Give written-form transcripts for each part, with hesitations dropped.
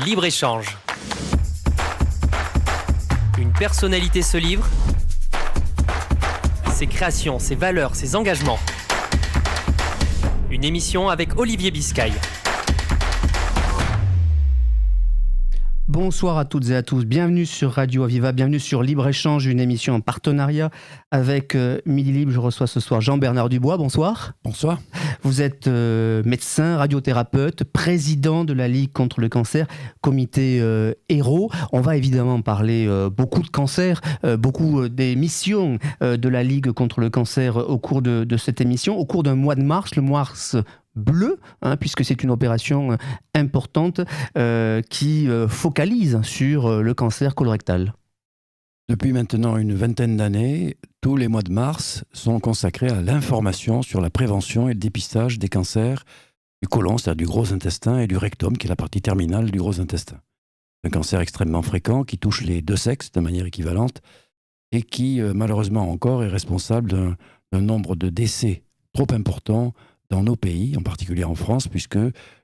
Libre-échange. Une personnalité se livre. Ses créations, ses valeurs, ses engagements. Une émission avec Olivier Biscay. Bonsoir à toutes et à tous, bienvenue sur Radio Aviva, bienvenue sur Libre-Échange, une émission en partenariat avec Midi Libre. Je reçois ce soir Jean-Bernard Dubois, bonsoir. Bonsoir. Vous êtes médecin, radiothérapeute, président de la Ligue contre le cancer, comité héros. On va évidemment parler beaucoup de cancer, beaucoup des missions de la Ligue contre le cancer au cours de cette émission, au cours d'un mois de mars, le mars bleu, puisque c'est une opération importante qui focalise sur le cancer colorectal. Depuis maintenant une vingtaine d'années, tous les mois de mars sont consacrés à l'information sur la prévention et le dépistage des cancers du côlon, c'est-à-dire du gros intestin, et du rectum, qui est la partie terminale du gros intestin. C'est un cancer extrêmement fréquent qui touche les deux sexes de manière équivalente et qui, malheureusement encore, est responsable d'un nombre de décès trop important dans nos pays, en particulier en France, puisque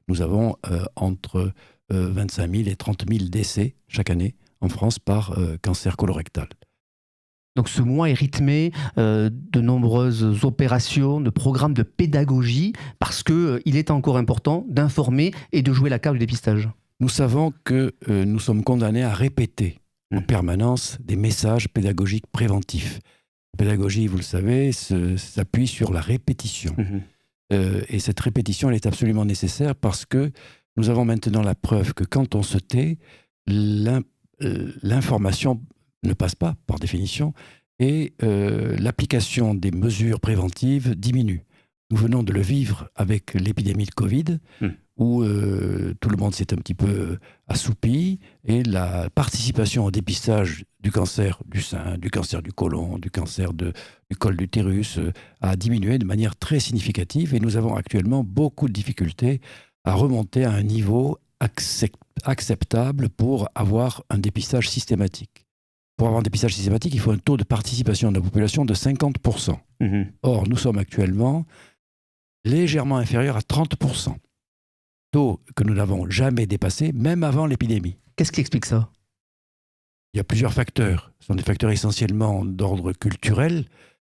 nous avons entre 25 000 et 30 000 décès chaque année en France par cancer colorectal. Donc ce mois est rythmé de nombreuses opérations, de programmes de pédagogie, parce qu'il est encore important d'informer et de jouer la carte du dépistage. Nous savons que nous sommes condamnés à répéter en permanence des messages pédagogiques préventifs. La pédagogie, vous le savez, s'appuie sur la répétition. Et cette répétition, elle est absolument nécessaire parce que nous avons maintenant la preuve que quand on se tait, l'information ne passe pas, par définition, et l'application des mesures préventives diminue. Nous venons de le vivre avec l'épidémie de Covid, où tout le monde s'est un petit peu assoupi, et la participation au dépistage du cancer du sein, du cancer du côlon, du cancer du col de l'utérus a diminué de manière très significative, et nous avons actuellement beaucoup de difficultés à remonter à un niveau acceptable pour avoir un dépistage systématique. Pour avoir un dépistage systématique, il faut un taux de participation de la population de 50%. Or, nous sommes actuellement légèrement inférieurs à 30%. Taux que nous n'avons jamais dépassé, même avant l'épidémie. Qu'est-ce qui explique ça ? Il y a plusieurs facteurs. Ce sont des facteurs essentiellement d'ordre culturel.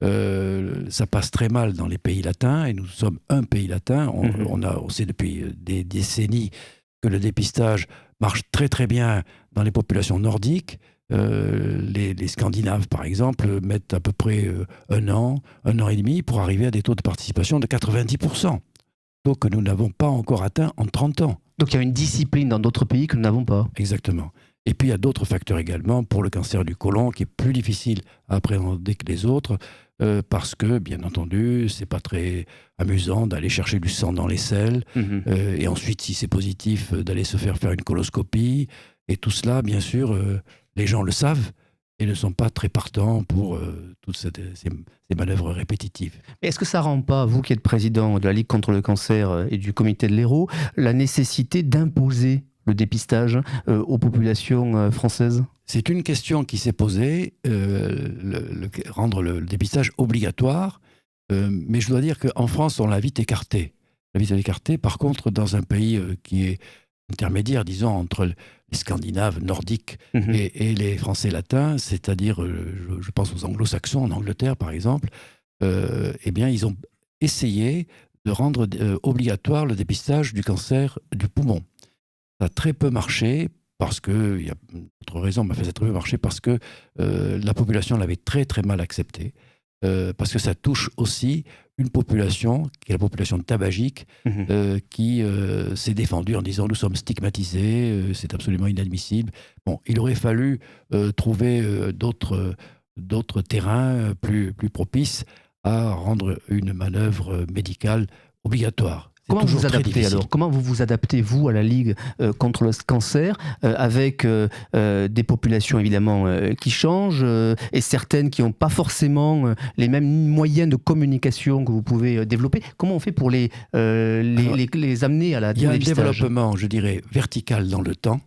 Ça passe très mal dans les pays latins, et nous sommes un pays latin. On sait depuis des décennies que le dépistage marche très très bien dans les populations nordiques. Les Scandinaves, par exemple, mettent à peu près un an et demi pour arriver à des taux de participation de 90%. Taux que nous n'avons pas encore atteint en 30 ans. Donc il y a une discipline dans d'autres pays que nous n'avons pas. Exactement. Et puis il y a d'autres facteurs également pour le cancer du côlon qui est plus difficile à appréhender que les autres parce que, bien entendu, c'est pas très amusant d'aller chercher du sang dans les selles et ensuite, si c'est positif, d'aller se faire une coloscopie. Et tout cela, bien sûr, les gens le savent et ne sont pas très partants pour toutes ces manœuvres répétitives. Mais est-ce que ça ne rend pas, vous qui êtes président de la Ligue contre le cancer et du comité de l'Hérault, la nécessité d'imposer le dépistage aux populations françaises ? C'est une question qui s'est posée, rendre le dépistage obligatoire, mais je dois dire qu'en France, on l'a vite écarté. Par contre, dans un pays qui est intermédiaire, disons, entre les Scandinaves nordiques et les Français latins, c'est-à-dire, je pense aux Anglo-Saxons, en Angleterre par exemple, eh bien, ils ont essayé de rendre obligatoire le dépistage du cancer du poumon. Ça a très peu marché, parce que, il y a d'autres raisons, mais ça a très peu marché parce que la population l'avait très très mal accepté, parce que ça touche aussi une population, qui est la population tabagique, qui s'est défendue en disant « nous sommes stigmatisés, c'est absolument inadmissible ». Bon, il aurait fallu trouver d'autres terrains plus propices à rendre une manœuvre médicale obligatoire. Comment vous vous adaptez alors ? Comment vous vous adaptez, vous, à la Ligue contre le cancer, avec des populations évidemment qui changent et certaines qui n'ont pas forcément les mêmes moyens de communication que vous pouvez développer ? Comment on fait pour les amener à la Il y a un développement, je dirais, vertical dans le temps.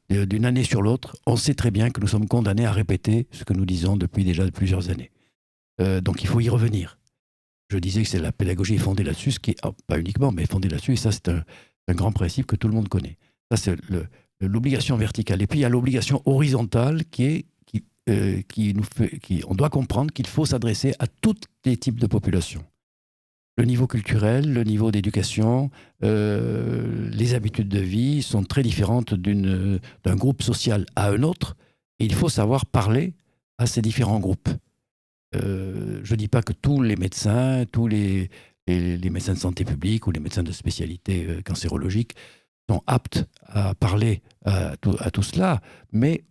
D'une année sur l'autre, on sait très bien que nous sommes condamnés à répéter ce que nous disons depuis déjà plusieurs années. Donc il faut y revenir. Je disais que c'est la pédagogie fondée là-dessus, ce qui est, pas uniquement, mais fondée là-dessus, et ça c'est un grand principe que tout le monde connaît. Ça c'est l'obligation verticale. Et puis il y a l'obligation horizontale on doit comprendre qu'il faut s'adresser à tous les types de populations. Le niveau culturel, le niveau d'éducation, les habitudes de vie sont très différentes d'un groupe social à un autre. Et il faut savoir parler à ces différents groupes. Je ne dis pas que tous les médecins, tous les médecins de santé publique ou les médecins de spécialité cancérologique sont aptes à parler à tout cela, mais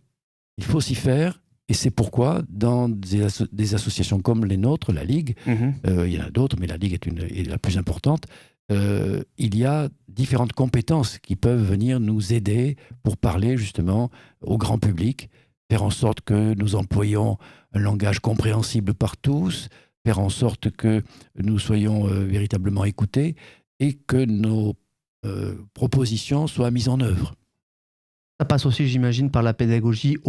il faut s'y faire. Et c'est pourquoi, dans des associations comme les nôtres, la Ligue, il y en a d'autres, mais la Ligue est la plus importante, il y a différentes compétences qui peuvent venir nous aider pour parler justement au grand public, faire en sorte que nous employions un langage compréhensible par tous, faire en sorte que nous soyons véritablement écoutés et que nos propositions soient mises en œuvre. Ça passe aussi, j'imagine, par la pédagogie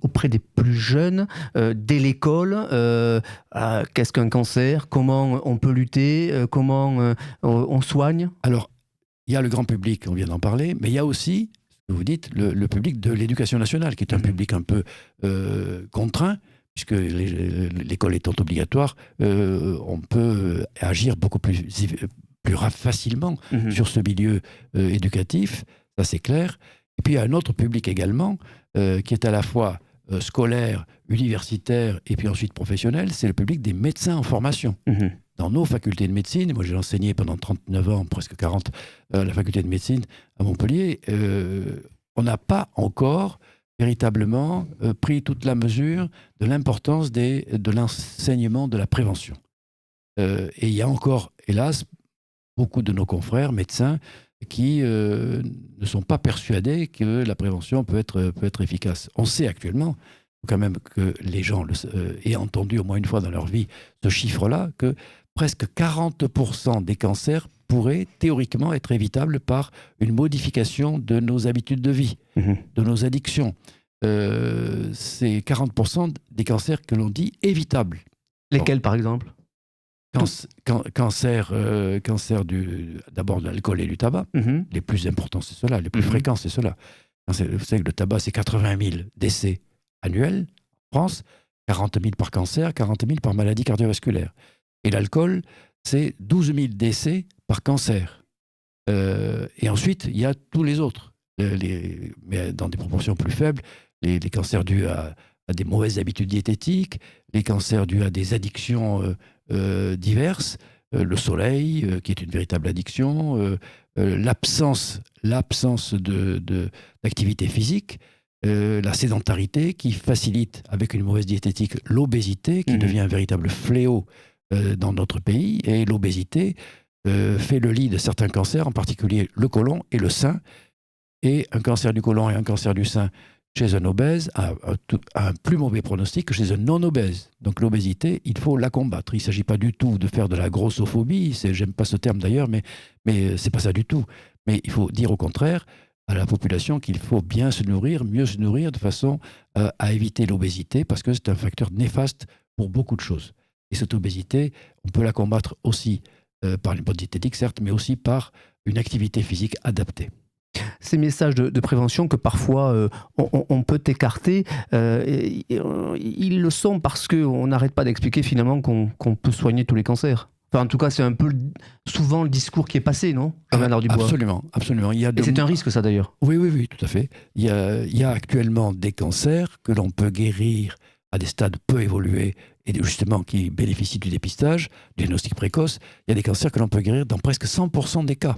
auprès des plus jeunes, dès l'école. Qu'est-ce qu'un cancer? Comment on peut lutter? Comment on soigne? Alors, il y a le grand public, on vient d'en parler, mais il y a aussi, ce que vous dites, le public de l'éducation nationale, qui est un public un peu contraint, puisque l'école étant obligatoire, on peut agir beaucoup plus facilement sur ce milieu éducatif, ça c'est clair. Et puis il y a un autre public également, qui est à la fois scolaire, universitaire et puis ensuite professionnel, c'est le public des médecins en formation. Dans nos facultés de médecine, moi j'ai enseigné pendant 39 ans, presque 40, à la faculté de médecine à Montpellier, on n'a pas encore véritablement pris toute la mesure de l'importance de l'enseignement de la prévention. Et il y a encore, hélas, beaucoup de nos confrères médecins qui ne sont pas persuadés que la prévention peut être efficace. On sait actuellement, quand même, que les gens aient entendu au moins une fois dans leur vie ce chiffre-là, que presque 40% des cancers pourraient théoriquement être évitables par une modification de nos habitudes de vie, de nos addictions. C'est 40% des cancers que l'on dit évitables. Lesquels, par exemple? Cancer d'abord de l'alcool et du tabac. Les plus importants, c'est ceux-là. Les plus fréquents, c'est ceux-là. Vous savez que le tabac, c'est 80 000 décès annuels en France, 40 000 par cancer, 40 000 par maladie cardiovasculaire. Et l'alcool, c'est 12 000 décès par cancer. Et ensuite, il y a tous les autres, mais dans des proportions plus faibles, les cancers dus à des mauvaises habitudes diététiques, les cancers dus à des addictions diverses, le soleil, qui est une véritable addiction, l'absence d'activité physique, la sédentarité qui facilite, avec une mauvaise diététique, l'obésité, qui devient un véritable fléau dans notre pays. Et l'obésité fait le lit de certains cancers, en particulier le côlon et le sein. Et un cancer du côlon et un cancer du sein chez un obèse a un plus mauvais pronostic que chez un non-obèse. Donc l'obésité, il faut la combattre. Il ne s'agit pas du tout de faire de la grossophobie, j'aime pas ce terme d'ailleurs, mais c'est pas ça du tout. Mais il faut dire au contraire à la population qu'il faut bien se nourrir, mieux se nourrir de façon à éviter l'obésité, parce que c'est un facteur néfaste pour beaucoup de choses. Et cette obésité, on peut la combattre aussi par une bonne diététique, certes, mais aussi par une activité physique adaptée. Ces messages de prévention que parfois on peut écarter, ils le sont parce qu'on n'arrête pas d'expliquer finalement qu'on peut soigner tous les cancers. Enfin, en tout cas, c'est un peu souvent le discours qui est passé, non, Bernard Dubois? Absolument, absolument. Et c'est un risque, ça, d'ailleurs. Oui, tout à fait. Il y a actuellement des cancers que l'on peut guérir à des stades peu évolués et justement qui bénéficient du dépistage, du diagnostic précoce. Il y a des cancers que l'on peut guérir dans presque 100% des cas.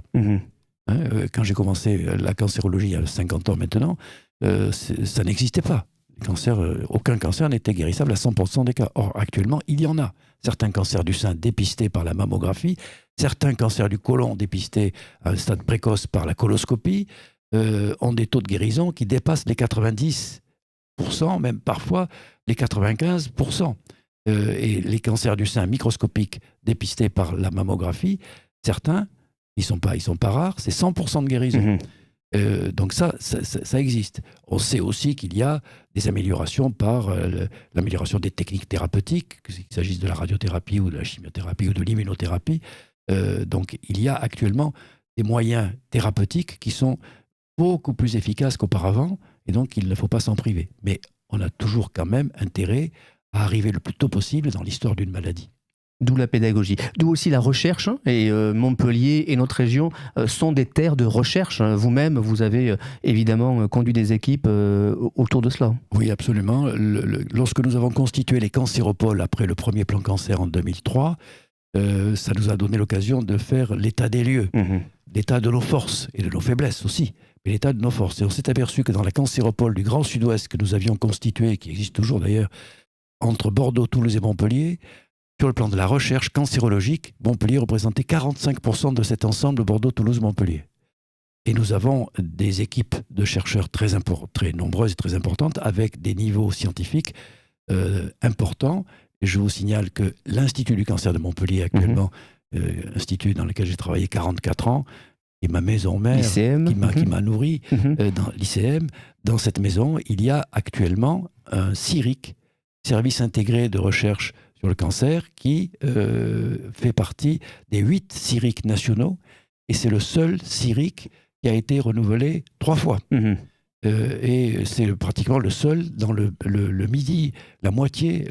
Quand j'ai commencé la cancérologie il y a 50 ans maintenant, ça n'existait pas. Aucun cancer n'était guérissable à 100% des cas. Or, actuellement, il y en a. Certains cancers du sein dépistés par la mammographie, certains cancers du côlon dépistés à un stade précoce par la coloscopie, ont des taux de guérison qui dépassent les 90%, même parfois les 95%. Et les cancers du sein microscopiques dépistés par la mammographie, certains, ils sont pas rares, c'est 100% de guérison. Donc ça existe. On sait aussi qu'il y a des améliorations par l'amélioration des techniques thérapeutiques, qu'il s'agisse de la radiothérapie ou de la chimiothérapie ou de l'immunothérapie. Donc il y a actuellement des moyens thérapeutiques qui sont beaucoup plus efficace qu'auparavant, et donc il ne faut pas s'en priver. Mais on a toujours quand même intérêt à arriver le plus tôt possible dans l'histoire d'une maladie. D'où la pédagogie. D'où aussi la recherche. Et Montpellier et notre région sont des terres de recherche. Vous-même, vous avez évidemment conduit des équipes autour de cela. Oui, absolument. Lorsque nous avons constitué les cancéropoles après le premier plan cancer en 2003, ça nous a donné l'occasion de faire l'état des lieux, l'état de nos forces et de nos faiblesses aussi, mais l'état de nos forces. Et on s'est aperçu que dans la cancéropole du Grand Sud-Ouest que nous avions constituée, qui existe toujours d'ailleurs, entre Bordeaux, Toulouse et Montpellier, sur le plan de la recherche cancérologique, Montpellier représentait 45% de cet ensemble Bordeaux, Toulouse, Montpellier. Et nous avons des équipes de chercheurs très nombreuses et très importantes, avec des niveaux scientifiques importants. Et je vous signale que l'Institut du cancer de Montpellier, actuellement, institut dans lequel j'ai travaillé 44 ans, et ma maison mère, qui m'a nourri, dans l'ICM, dans cette maison, il y a actuellement un CIRIC, Service intégré de recherche sur le cancer, qui fait partie des 8 CIRIC nationaux, et c'est le seul CIRIC qui a été renouvelé 3 fois. Et c'est pratiquement le seul dans le Midi, la moitié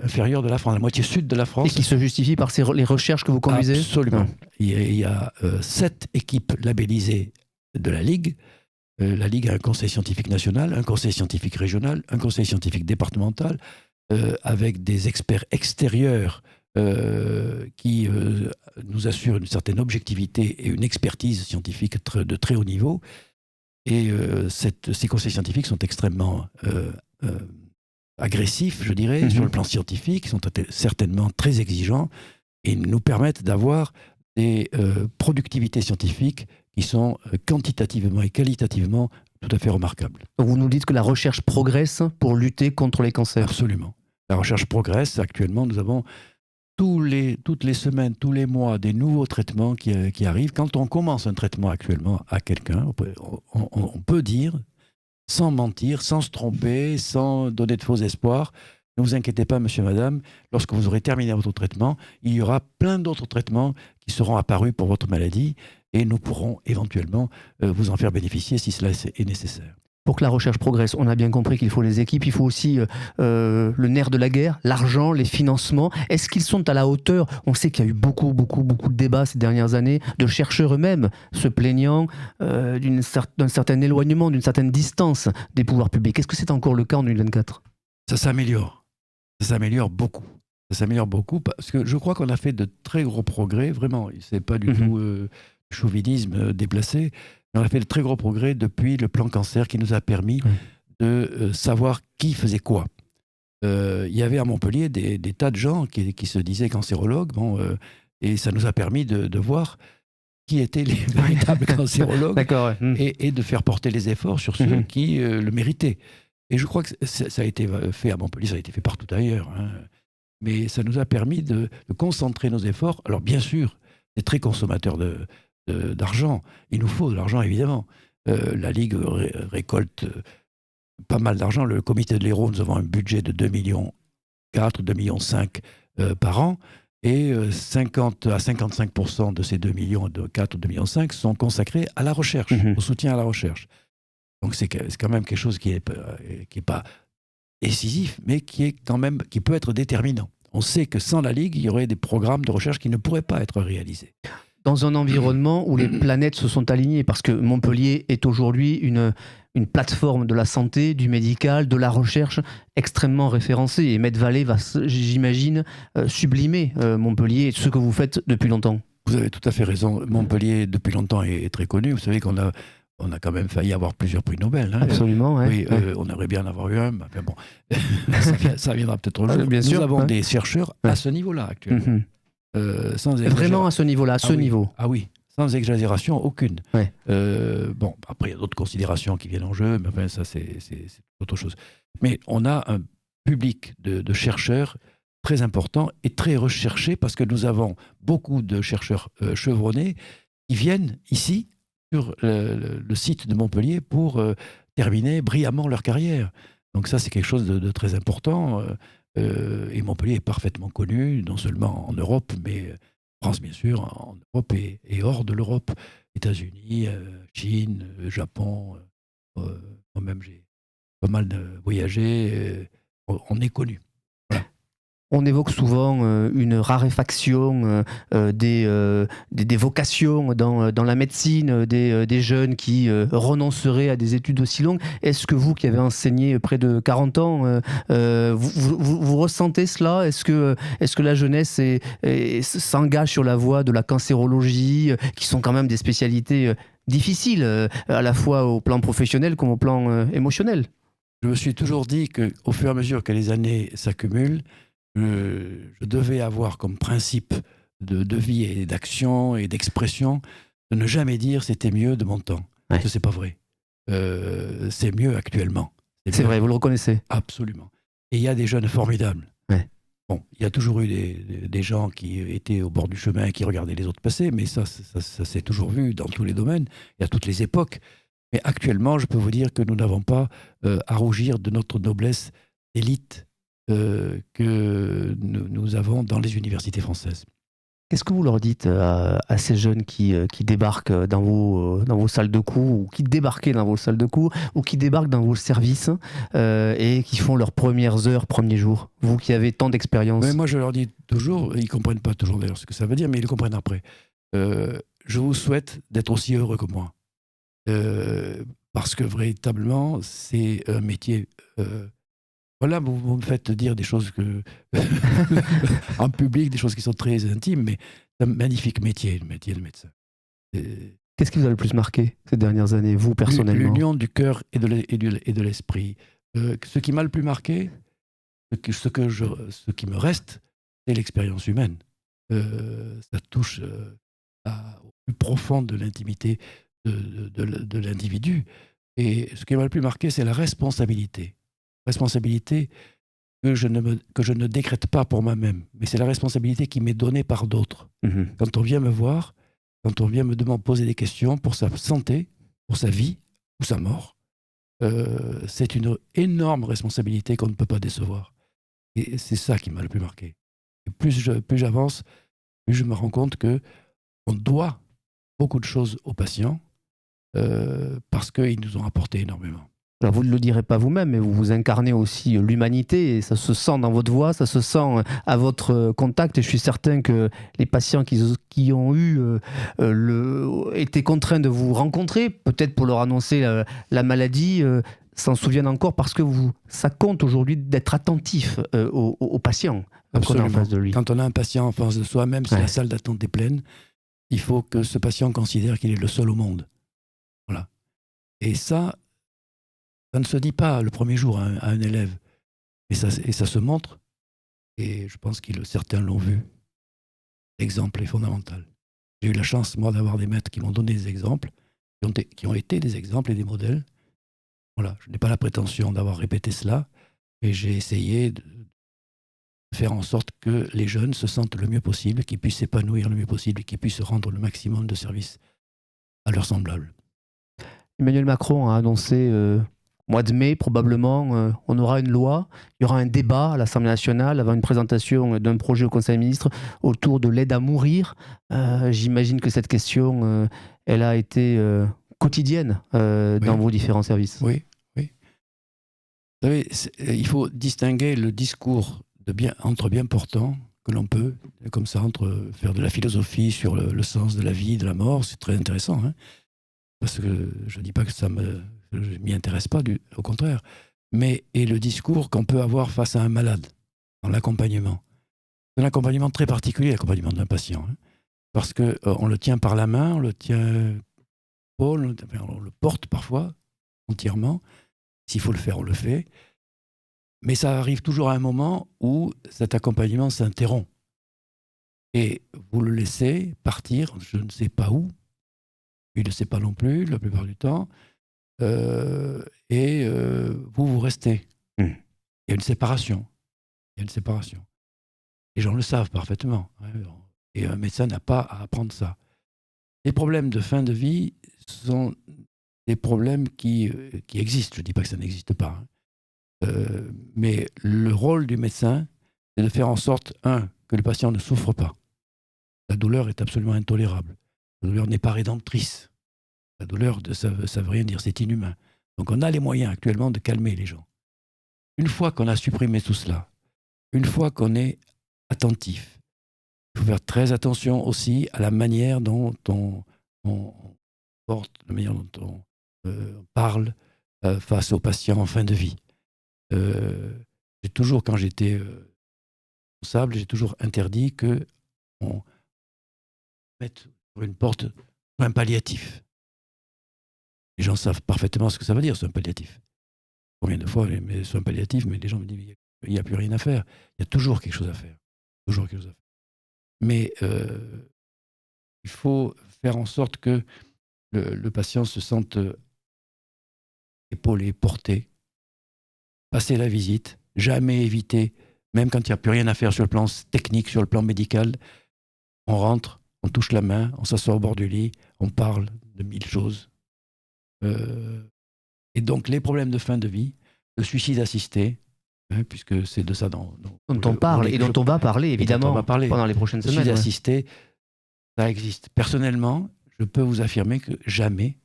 inférieure de la France, la moitié sud de la France. Et qui se justifie par les recherches que vous conduisez ? Absolument. Il y a 7 équipes labellisées de la Ligue. La Ligue a un conseil scientifique national, un conseil scientifique régional, un conseil scientifique départemental, avec des experts extérieurs qui nous assurent une certaine objectivité et une expertise scientifique de très haut niveau. Et ces conseils scientifiques sont extrêmement agressifs, je dirais, sur le plan scientifique, sont certainement très exigeants et nous permettent d'avoir des productivités scientifiques qui sont quantitativement et qualitativement tout à fait remarquables. Donc vous nous dites que la recherche progresse pour lutter contre les cancers. Absolument. La recherche progresse. Actuellement, nous avons toutes les semaines, tous les mois, des nouveaux traitements qui arrivent. Quand on commence un traitement actuellement à quelqu'un, on peut dire, sans mentir, sans se tromper, sans donner de faux espoirs, ne vous inquiétez pas, monsieur, madame, lorsque vous aurez terminé votre traitement, il y aura plein d'autres traitements qui seront apparus pour votre maladie et nous pourrons éventuellement vous en faire bénéficier si cela est nécessaire. Pour que la recherche progresse, on a bien compris qu'il faut les équipes, il faut aussi le nerf de la guerre, l'argent, les financements. Est-ce qu'ils sont à la hauteur ? On sait qu'il y a eu beaucoup de débats ces dernières années, de chercheurs eux-mêmes se plaignant d'un certain éloignement, d'une certaine distance des pouvoirs publics. Est-ce que c'est encore le cas en 2024 ? Ça s'améliore. Ça s'améliore beaucoup. Ça s'améliore beaucoup parce que je crois qu'on a fait de très gros progrès, vraiment. C'est pas du tout chauvinisme déplacé. On a fait de très gros progrès depuis le plan cancer qui nous a permis de savoir qui faisait quoi. Il y avait à Montpellier des tas de gens qui se disaient cancérologues, et ça nous a permis de voir qui étaient les véritables cancérologues et de faire porter les efforts sur ceux qui le méritaient. Et je crois que ça a été fait à Montpellier, ça a été fait partout ailleurs. Mais ça nous a permis de concentrer nos efforts. Alors bien sûr, c'est très consommateur d'argent. Il nous faut de l'argent, évidemment. La Ligue récolte pas mal d'argent. Le comité de l'Hérault, nous avons un budget de 2,4 millions, 2,5 millions par an. Et 50 à 55% de ces 2 millions, de 4 ou 2,5 millions sont consacrés à la recherche, au soutien à la recherche. Donc c'est quand même quelque chose qui est pas décisif, mais qui peut être déterminant. On sait que sans la Ligue, il y aurait des programmes de recherche qui ne pourraient pas être réalisés. Dans un environnement où les planètes se sont alignées, parce que Montpellier est aujourd'hui une plateforme de la santé, du médical, de la recherche extrêmement référencée. Et Medvalet va, j'imagine, sublimer Montpellier et ce que vous faites depuis longtemps. Vous avez tout à fait raison. Montpellier, depuis longtemps, est très connu. Vous savez qu'on a quand même failli avoir plusieurs prix Nobel. Absolument, oui. On aimerait bien en avoir eu un. Mais bon, ça viendra peut-être au jour. Bien sûr, nous avons des chercheurs à ce niveau-là actuellement. Vraiment à ce niveau-là, à ce niveau. Ah oui, sans exagération aucune. Bon, après, il y a d'autres considérations qui viennent en jeu, mais enfin, ça, c'est autre chose. Mais on a un public de chercheurs très important et très recherché parce que nous avons beaucoup de chercheurs chevronnés qui viennent ici, sur le site de Montpellier, pour terminer brillamment leur carrière. Donc ça, c'est quelque chose de très important. Et Montpellier est parfaitement connu, non seulement en Europe, mais France, bien sûr, en Europe et hors de l'Europe, États-Unis, Chine, Japon. Moi-même, j'ai pas mal voyagé. On est connu. Voilà. On évoque souvent une raréfaction des vocations dans la médecine, des jeunes qui renonceraient à des études aussi longues. Est-ce que vous, qui avez enseigné près de 40 ans, vous ressentez cela ? Est-ce que la jeunesse s'engage sur la voie de la cancérologie, qui sont quand même des spécialités difficiles, à la fois au plan professionnel comme au plan émotionnel ? Je me suis toujours dit qu'au fur et à mesure que les années s'accumulent, je devais avoir comme principe de vie et d'action et d'expression de ne jamais dire c'était mieux de mon temps. Ouais. Parce que c'est pas vrai. C'est mieux actuellement. C'est vrai, vous le reconnaissez. Absolument. Et il y a des jeunes formidables. Ouais. Bon, il y a toujours eu des gens qui étaient au bord du chemin et qui regardaient les autres passer, mais ça s'est toujours vu dans tous les domaines et à toutes les époques. Mais actuellement, je peux vous dire que nous n'avons pas à rougir de notre noblesse d'élite que nous avons dans les universités françaises. Qu'est-ce que vous leur dites à ces jeunes qui débarquent dans vos salles de cours, ou qui débarquaient dans vos salles de cours, ou qui débarquent dans vos services et qui font leurs premières heures, premiers jours ? Vous qui avez tant d'expérience. Mais moi, je leur dis toujours, ils ne comprennent pas toujours d'ailleurs ce que ça veut dire, mais ils le comprennent après. Je vous souhaite d'être aussi heureux que moi. Parce que véritablement, c'est un métier... Voilà, vous me faites dire des choses en public, des choses qui sont très intimes, mais c'est un magnifique métier, le métier de médecin. Qu'est-ce qui vous a le plus marqué ces dernières années, vous, personnellement ? L'union du cœur et de l'esprit. Ce qui m'a le plus marqué, ce qui me reste, c'est l'expérience humaine. Ça touche au plus profond de l'intimité de l'individu. Et ce qui m'a le plus marqué, c'est la responsabilité. Responsabilité que je ne décrète pas pour moi-même, mais c'est la responsabilité qui m'est donnée par d'autres. Quand on vient me voir, quand on vient me poser des questions pour sa santé, pour sa vie ou sa mort, c'est une énorme responsabilité qu'on ne peut pas décevoir. Et c'est ça qui m'a le plus marqué. Et plus j'avance, plus je me rends compte qu'on doit beaucoup de choses aux patients parce qu'ils nous ont apporté énormément. Alors vous ne le direz pas vous-même, mais vous incarnez aussi l'humanité, et ça se sent dans votre voix, ça se sent à votre contact, et je suis certain que les patients qui ont été contraints de vous rencontrer, peut-être pour leur annoncer la maladie, s'en souviennent encore, parce que ça compte aujourd'hui d'être attentif aux patients qu'on a en face de lui. Quand on a un patient en face de soi, même si la salle d'attente est pleine, il faut que ce patient considère qu'il est le seul au monde. Voilà. Et ça ne se dit pas le premier jour à un élève, et ça se montre, et je pense que certains l'ont vu. L'exemple est fondamental. J'ai eu la chance, moi, d'avoir des maîtres qui m'ont donné des exemples, qui ont été des exemples et des modèles. Voilà, je n'ai pas la prétention d'avoir répété cela, mais j'ai essayé de faire en sorte que les jeunes se sentent le mieux possible, qu'ils puissent s'épanouir le mieux possible, et qu'ils puissent rendre le maximum de services à leurs semblables. Emmanuel Macron a annoncé... mois de mai, probablement, on aura une loi, il y aura un débat à l'Assemblée nationale avant une présentation d'un projet au Conseil des ministres autour de l'aide à mourir. J'imagine que cette question, elle a été quotidienne dans vos différents services. Oui. Vous savez, il faut distinguer le discours entre bien portants, que l'on peut, comme ça, faire de la philosophie sur le sens de la vie, de la mort, c'est très intéressant, hein, parce que je ne dis pas que je ne m'y intéresse pas, au contraire. Et le discours qu'on peut avoir face à un malade, dans l'accompagnement. C'est un accompagnement très particulier, l'accompagnement d'un patient. Hein, parce qu'on le tient par la main, on le tient on le porte parfois entièrement. S'il faut le faire, on le fait. Mais ça arrive toujours à un moment où cet accompagnement s'interrompt. Et vous le laissez partir, je ne sais pas où. Il ne le sait pas non plus, la plupart du temps. Vous restez. Il y a une séparation. Les gens le savent parfaitement. Hein, et un médecin n'a pas à apprendre ça. Les problèmes de fin de vie sont des problèmes qui existent. Je ne dis pas que ça n'existe pas. Hein. Mais le rôle du médecin, c'est de faire en sorte, que le patient ne souffre pas. la douleur est absolument intolérable. La douleur n'est pas rédemptrice. La douleur, ça veut rien dire, c'est inhumain. Donc on a les moyens actuellement de calmer les gens. Une fois qu'on a supprimé tout cela, une fois qu'on est attentif, il faut faire très attention aussi à la manière dont on porte, la manière dont on parle face aux patients en fin de vie. J'ai toujours, quand j'étais responsable, j'ai toujours interdit qu'on mette sur une porte un palliatif. Les gens savent parfaitement ce que ça veut dire, soin palliatif. Combien de fois, mais soins palliatifs, mais les gens me disent, il n'y a plus rien à faire. Il y a toujours quelque chose à faire. Toujours quelque chose à faire. Mais il faut faire en sorte que le patient se sente épaulé, porté, passer la visite, jamais éviter, même quand il n'y a plus rien à faire sur le plan technique, sur le plan médical, on rentre, on touche la main, on s'assoit au bord du lit, on parle de 1000 choses. Et donc les problèmes de fin de vie, le suicide assisté, puisque c'est de ça dont on parle et dont on va parler évidemment pendant les prochaines semaines. Le suicide assisté, ça existe. Personnellement, je peux vous affirmer que jamais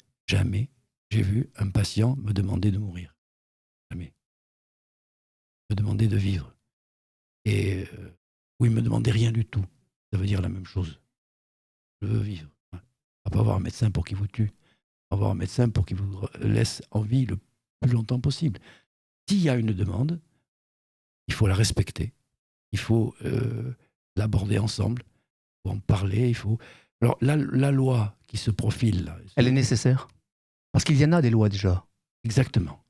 j'ai vu un patient me demander de mourir. Jamais. Me demander de vivre. Et ou il me demandait rien du tout. Ça veut dire la même chose. Je veux vivre. On ne va pas avoir un médecin pour qu'il vous tue. Avoir un médecin pour qu'il vous laisse en vie le plus longtemps possible. S'il y a une demande, il faut la respecter. Il faut l'aborder ensemble. Il faut en parler. Il faut... Alors, la loi qui se profile... Là, elle est nécessaire. Parce qu'il y en a des lois déjà. Exactement.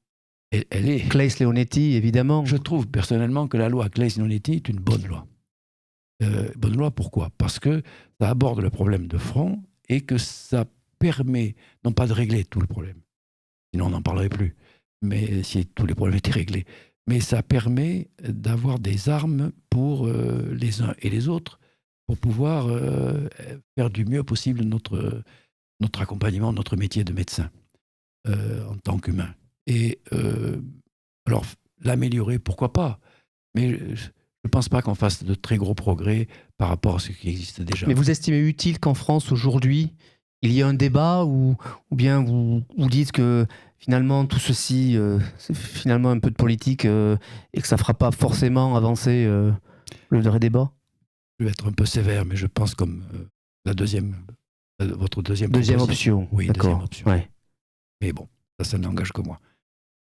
Elle est... Claes-Leonetti, évidemment. Je trouve personnellement que la loi Claes-Leonetti est une bonne loi. Bonne loi, pourquoi ? Parce que ça aborde le problème de front et que ça permet, non pas de régler tout le problème, sinon on n'en parlerait plus, mais si tous les problèmes étaient réglés, mais ça permet d'avoir des armes pour les uns et les autres, pour pouvoir faire du mieux possible notre accompagnement, notre métier de médecin en tant qu'humain. Et alors, l'améliorer, pourquoi pas, mais je ne pense pas qu'on fasse de très gros progrès par rapport à ce qui existe déjà. Mais vous estimez utile qu'en France, aujourd'hui, il y ait un débat ou bien vous dites que finalement tout ceci, c'est finalement un peu de politique et que ça ne fera pas forcément avancer le vrai débat ? Je vais être un peu sévère, mais je pense comme votre deuxième option. Oui, d'accord. Deuxième option. Ouais. Mais bon, ça n'engage que moi.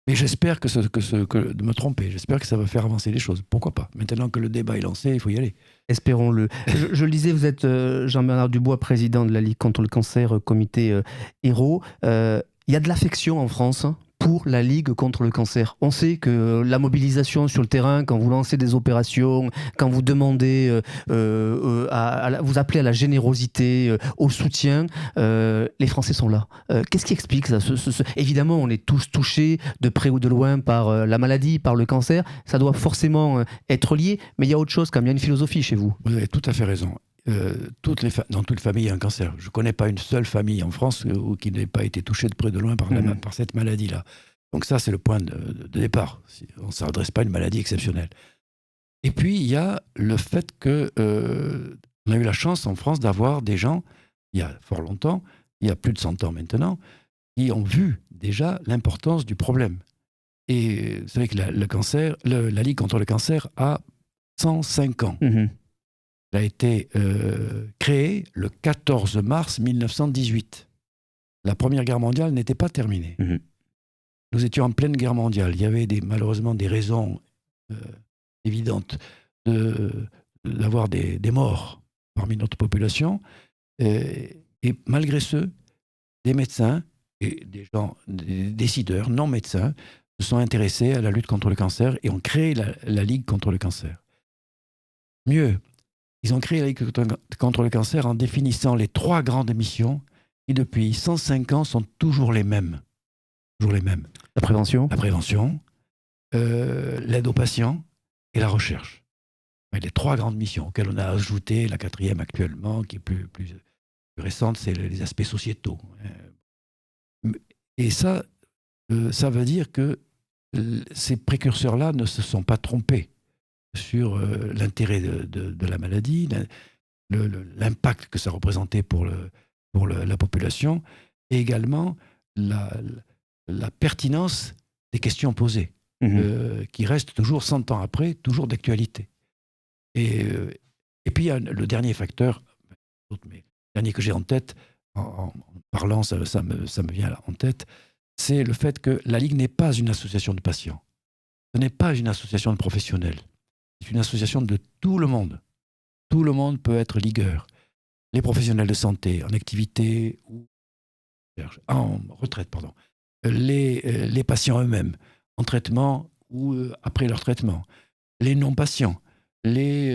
Mais j'espère que de me tromper, j'espère que ça va faire avancer les choses. Pourquoi pas ? Maintenant que le débat est lancé, il faut y aller. Espérons-le. Je le disais, vous êtes Jean-Bernard Dubois, président de la Ligue contre le cancer, comité Héros. Il y a de l'affection en France pour la Ligue contre le cancer. On sait que la mobilisation sur le terrain, quand vous lancez des opérations, quand vous demandez, vous appelez à la générosité, au soutien, les Français sont là. Qu'est-ce qui explique ça ? Évidemment, on est tous touchés de près ou de loin par la maladie, par le cancer. Ça doit forcément être lié, mais il y a autre chose quand même. Il y a une philosophie chez vous. Vous avez tout à fait raison. Dans toute famille, il y a un cancer. Je ne connais pas une seule famille en France qui n'ait pas été touchée de près de loin par cette maladie-là. Donc ça, c'est le point de départ. On ne s'adresse pas à une maladie exceptionnelle. Et puis, il y a le fait qu'on a eu la chance en France d'avoir des gens, il y a fort longtemps, il y a plus de 100 ans maintenant, qui ont vu déjà l'importance du problème. Et vous savez que la Ligue contre le cancer a 105 ans. Elle a été créée le 14 mars 1918. La Première Guerre mondiale n'était pas terminée. Nous étions en pleine guerre mondiale. Il y avait malheureusement des raisons évidentes d'avoir des morts parmi notre population. Et malgré ce, des médecins et des décideurs non médecins se sont intéressés à la lutte contre le cancer et ont créé la Ligue contre le cancer. Mieux, ils ont créé la Ligue contre le cancer en définissant les 3 grandes missions qui, depuis 105 ans, sont toujours les mêmes. La prévention. L'aide aux patients et la recherche. Les 3 grandes missions auxquelles on a ajouté la 4e actuellement, qui est plus récente, c'est les aspects sociétaux. Et ça veut dire que ces précurseurs-là ne se sont pas trompés sur l'intérêt de la maladie. l'impact que ça représentait pour la population, et également la pertinence des questions posées, qui restent toujours 100 ans après, toujours d'actualité. Et puis, il y a le dernier facteur, mais le dernier que j'ai en tête, en parlant, ça me vient en tête, c'est le fait que la Ligue n'est pas une association de patients. Ce n'est pas une association de professionnels. C'est une association de tout le monde. Tout le monde peut être ligueur. Les professionnels de santé, en activité ou en retraite, pardon. Les patients eux-mêmes, en traitement ou après leur traitement. Les non-patients. Les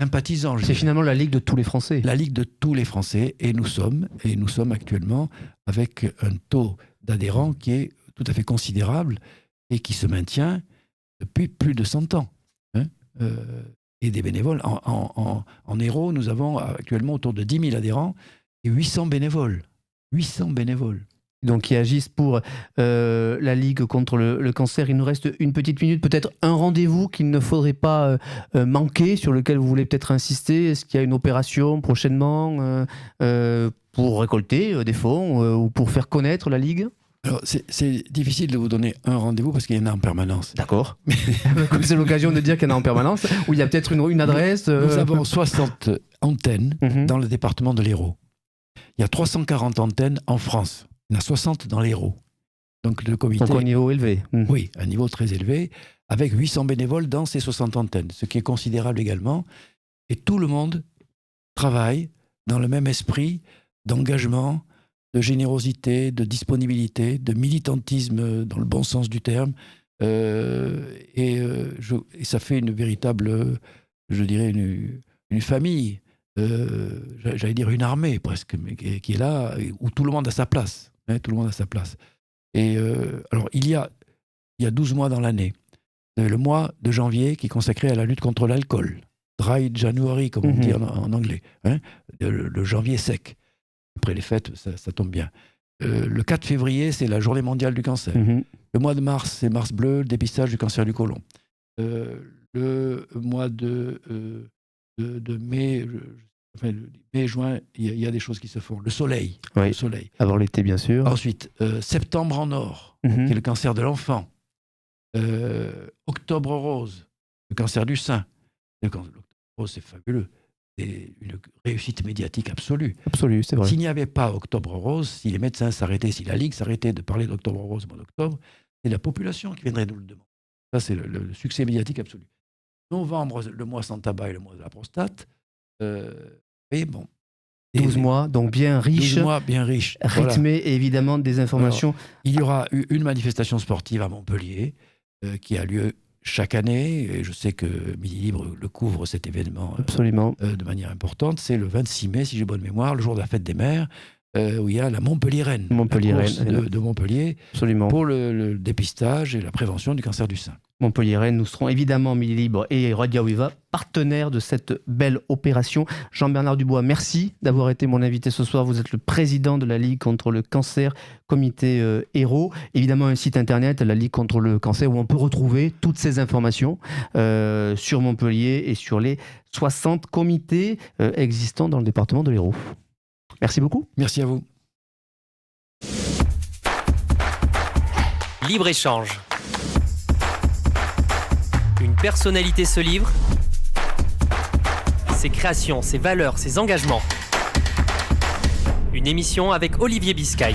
sympathisants. C'est finalement la Ligue de tous les Français. La Ligue de tous les Français. Et nous sommes actuellement avec un taux d'adhérents qui est tout à fait considérable et qui se maintient depuis plus de 100 ans. Et des bénévoles. En Hérault, nous avons actuellement autour de 10 000 adhérents et 800 bénévoles. 800 bénévoles. Donc, qui agissent pour la Ligue contre le cancer. Il nous reste une petite minute, peut-être un rendez-vous qu'il ne faudrait pas manquer, sur lequel vous voulez peut-être insister. Est-ce qu'il y a une opération prochainement pour récolter des fonds ou pour faire connaître la Ligue ? Alors, c'est difficile de vous donner un rendez-vous parce qu'il y en a en permanence. D'accord. C'est l'occasion de dire qu'il y en a en permanence, où il y a peut-être une adresse. Nous avons 60 antennes dans le département de l'Hérault. Il y a 340 antennes en France. Il y en a 60 dans l'Hérault. Donc le comité... Donc au niveau élevé. Oui, un niveau très élevé, avec 800 bénévoles dans ces 60 antennes, ce qui est considérable également. Et tout le monde travaille dans le même esprit d'engagement, de générosité, de disponibilité, de militantisme dans le bon sens du terme. Et ça fait une véritable, je dirais, une famille, j'allais dire une armée presque, mais qui est là, où tout le monde a sa place. Tout le monde a sa place. Et alors, il y a 12 mois dans l'année. Le mois de janvier qui est consacré à la lutte contre l'alcool. Dry January, comme on dit en anglais. Le janvier sec. Après les fêtes, ça tombe bien. Le 4 février, c'est la journée mondiale du cancer. Le mois de mars, c'est Mars bleu, le dépistage du cancer du côlon. Le mois de mai, mai-juin, il y a des choses qui se font. Le soleil. Oui. Le soleil. Avant l'été, bien sûr. Ensuite, septembre en or, qui est le cancer de l'enfant. Octobre rose, le cancer du sein. L'octobre rose, c'est fabuleux. C'est une réussite médiatique absolue. Absolue, c'est vrai. S'il n'y avait pas Octobre Rose, si les médecins s'arrêtaient, si la Ligue s'arrêtait de parler d'Octobre Rose au mois d'octobre, c'est la population qui viendrait nous le demander. Ça, c'est le succès médiatique absolu. Novembre, le mois sans tabac et le mois de la prostate. Et bon. 12 mois, donc bien riche. 12 mois bien riche. Rythmé, et évidemment, des informations. Alors, il y aura une manifestation sportive à Montpellier qui a lieu chaque année, et je sais que Midi Libre le couvre cet événement Absolument. De manière importante, c'est le 26 mai, si j'ai bonne mémoire, le jour de la fête des mères, où il y a la Montpellier-Rennes, de Montpellier, Absolument. Pour le dépistage et la prévention du cancer du sein. Montpellier-Rennes, nous serons évidemment Midi Libre et Radio Aviva, partenaires de cette belle opération. Jean-Bernard Dubois, merci d'avoir été mon invité ce soir. Vous êtes le président de la Ligue contre le cancer, comité Hérault. Évidemment, un site internet, la Ligue contre le cancer, où on peut retrouver toutes ces informations sur Montpellier et sur les 60 comités existants dans le département de l'Hérault. Merci beaucoup. Merci à vous. Libre-échange. Une personnalité se livre. Ses créations, ses valeurs, ses engagements. Une émission avec Olivier Biscay.